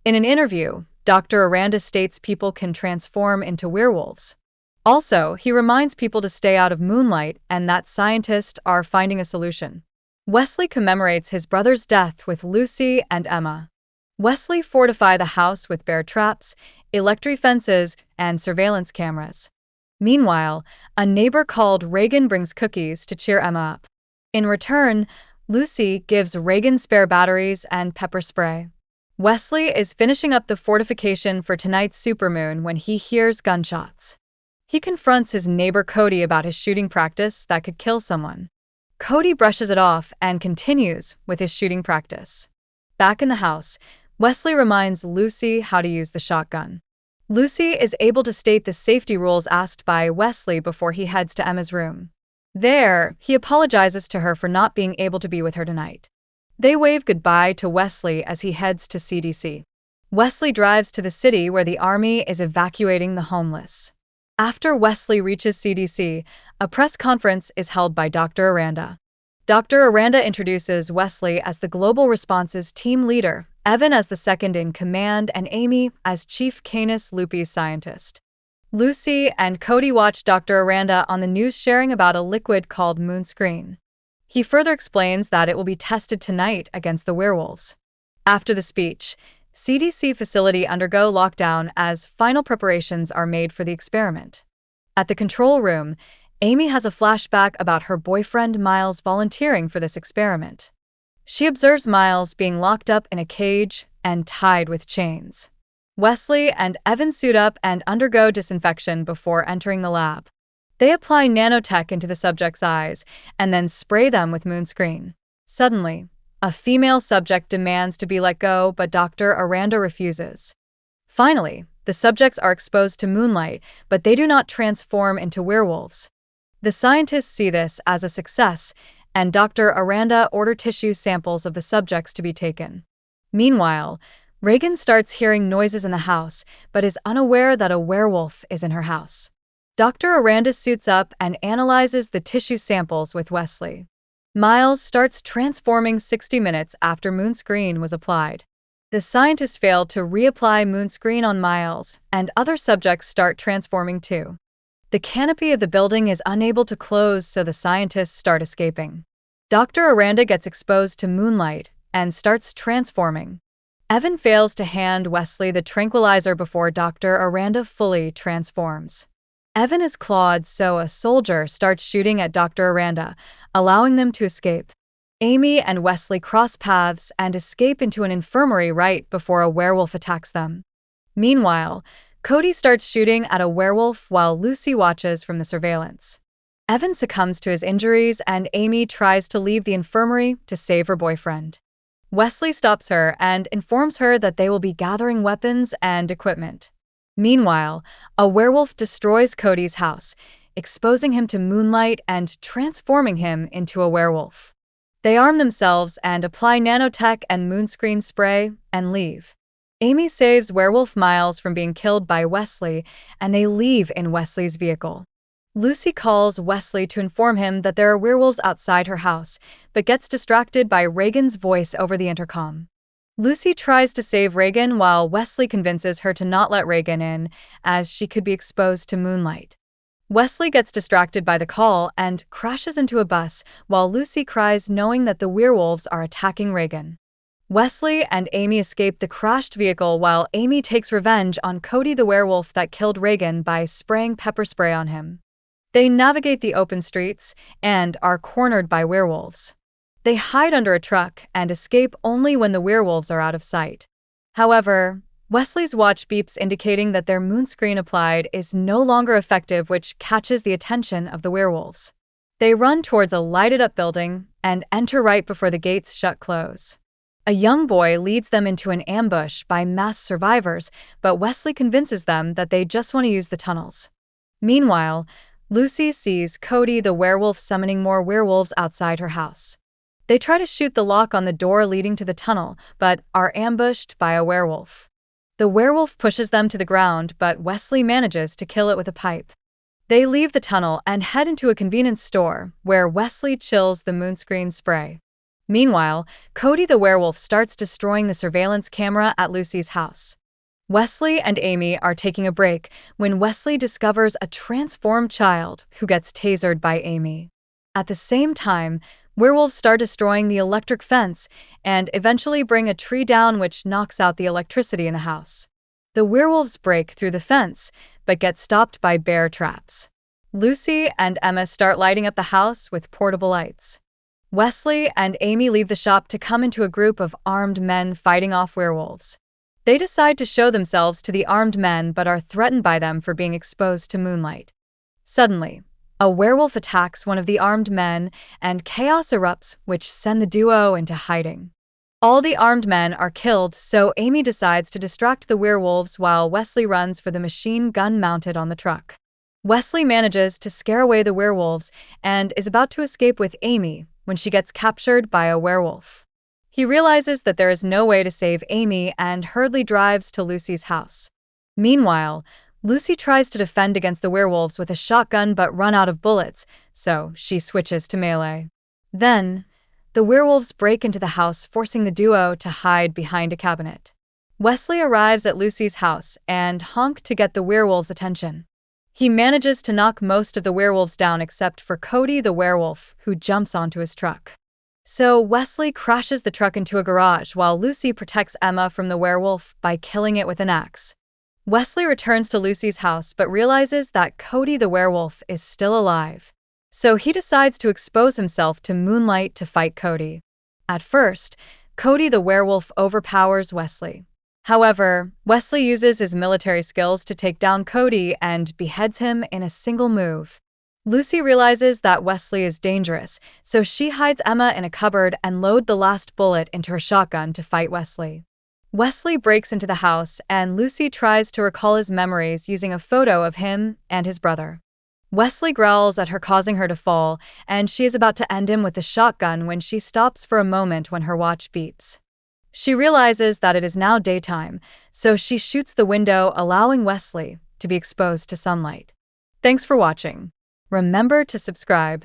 In an interview, Dr. Aranda states people can transform into werewolves. Also, he reminds people to stay out of moonlight and that scientists are finding a solution. Wesley commemorates his brother's death with Lucy and Emma. Wesley fortifies the house with bear traps, electric fences, and surveillance cameras. Meanwhile, a neighbor called Reagan brings cookies to cheer Emma up. In return, Lucy gives Reagan spare batteries and pepper spray. Wesley is finishing up the fortification for tonight's supermoon when he hears gunshots. He confronts his neighbor Cody about his shooting practice that could kill someone. Cody brushes it off and continues with his shooting practice. Back in the house, Wesley reminds Lucy how to use the shotgun. Lucy is able to state the safety rules asked by Wesley before he heads to Emma's room. There, he apologizes to her for not being able to be with her tonight. They wave goodbye to Wesley as he heads to CDC. Wesley drives to the city where the army is evacuating the homeless. After Wesley reaches CDC, a press conference is held by Dr. Aranda. Dr. Aranda introduces Wesley as the Global Responses team leader, Evan as the second-in-command, and Amy as Chief Canis Lupus scientist. Lucy and Cody watch Dr. Aranda on the news sharing about a liquid called moonscreen. He further explains that it will be tested tonight against the werewolves. After the speech, CDC facility undergo lockdown as final preparations are made for the experiment. At the control room, Amy has a flashback about her boyfriend Miles volunteering for this experiment. She observes Miles being locked up in a cage and tied with chains. Wesley and Evan suit up and undergo disinfection before entering the lab. They apply nanotech into the subject's eyes and then spray them with moonscreen. Suddenly, a female subject demands to be let go, but Dr. Aranda refuses. Finally, the subjects are exposed to moonlight, but they do not transform into werewolves. The scientists see this as a success, and Dr. Aranda orders tissue samples of the subjects to be taken. Meanwhile, Reagan starts hearing noises in the house, but is unaware that a werewolf is in her house. Dr. Aranda suits up and analyzes the tissue samples with Wesley. Miles starts transforming 60 minutes after moonscreen was applied. The scientists fail to reapply moonscreen on Miles, and other subjects start transforming too. The canopy of the building is unable to close, so the scientists start escaping. Dr. Aranda gets exposed to moonlight and starts transforming. Evan fails to hand Wesley the tranquilizer before Dr. Aranda fully transforms. Evan is clawed, so a soldier starts shooting at Dr. Aranda, allowing them to escape. Amy and Wesley cross paths and escape into an infirmary right before a werewolf attacks them. Meanwhile, Cody starts shooting at a werewolf while Lucy watches from the surveillance. Evan succumbs to his injuries and Amy tries to leave the infirmary to save her boyfriend. Wesley stops her and informs her that they will be gathering weapons and equipment. Meanwhile, a werewolf destroys Cody's house, exposing him to moonlight and transforming him into a werewolf. They arm themselves and apply nanotech and moonscreen spray and leave. Amy saves werewolf Miles from being killed by Wesley, and they leave in Wesley's vehicle. Lucy calls Wesley to inform him that there are werewolves outside her house, but gets distracted by Reagan's voice over the intercom. Lucy tries to save Reagan while Wesley convinces her to not let Reagan in, as she could be exposed to moonlight. Wesley gets distracted by the call and crashes into a bus while Lucy cries knowing that the werewolves are attacking Reagan. Wesley and Amy escape the crashed vehicle while Amy takes revenge on Cody the werewolf that killed Reagan by spraying pepper spray on him. They navigate the open streets and are cornered by werewolves. They hide under a truck and escape only when the werewolves are out of sight. However, Wesley's watch beeps indicating that their moonscreen applied is no longer effective, which catches the attention of the werewolves. They run towards a lighted-up building and enter right before the gates close. A young boy leads them into an ambush by mass survivors, but Wesley convinces them that they just want to use the tunnels. Meanwhile, Lucy sees Cody the werewolf summoning more werewolves outside her house. They try to shoot the lock on the door leading to the tunnel, but are ambushed by a werewolf. The werewolf pushes them to the ground, but Wesley manages to kill it with a pipe. They leave the tunnel and head into a convenience store, where Wesley chills the moonscreen spray. Meanwhile, Cody the werewolf starts destroying the surveillance camera at Lucy's house. Wesley and Amy are taking a break when Wesley discovers a transformed child who gets tasered by Amy. At the same time, werewolves start destroying the electric fence and eventually bring a tree down which knocks out the electricity in the house. The werewolves break through the fence, but get stopped by bear traps. Lucy and Emma start lighting up the house with portable lights. Wesley and Amy leave the shop to come into a group of armed men fighting off werewolves. They decide to show themselves to the armed men but are threatened by them for being exposed to moonlight. Suddenly, a werewolf attacks one of the armed men and chaos erupts, which send the duo into hiding. All the armed men are killed, so Amy decides to distract the werewolves while Wesley runs for the machine gun mounted on the truck. Wesley manages to scare away the werewolves and is about to escape with Amy when she gets captured by a werewolf. He realizes that there is no way to save Amy and hurriedly drives to Lucy's house. Meanwhile, Lucy tries to defend against the werewolves with a shotgun but run out of bullets, so she switches to melee. Then, the werewolves break into the house, forcing the duo to hide behind a cabinet. Wesley arrives at Lucy's house and honks to get the werewolves' attention. He manages to knock most of the werewolves down except for Cody the werewolf, who jumps onto his truck. So Wesley crashes the truck into a garage while Lucy protects Emma from the werewolf by killing it with an axe. Wesley returns to Lucy's house but realizes that Cody the werewolf is still alive. So he decides to expose himself to moonlight to fight Cody. At first, Cody the werewolf overpowers Wesley. However, Wesley uses his military skills to take down Cody and beheads him in a single move. Lucy realizes that Wesley is dangerous, so she hides Emma in a cupboard and loads the last bullet into her shotgun to fight Wesley. Wesley breaks into the house and Lucy tries to recall his memories using a photo of him and his brother. Wesley growls at her, causing her to fall, and she is about to end him with the shotgun when she stops for a moment when her watch beeps. She realizes that it is now daytime, so she shoots the window, allowing Wesley to be exposed to sunlight. Thanks for watching. Remember to subscribe.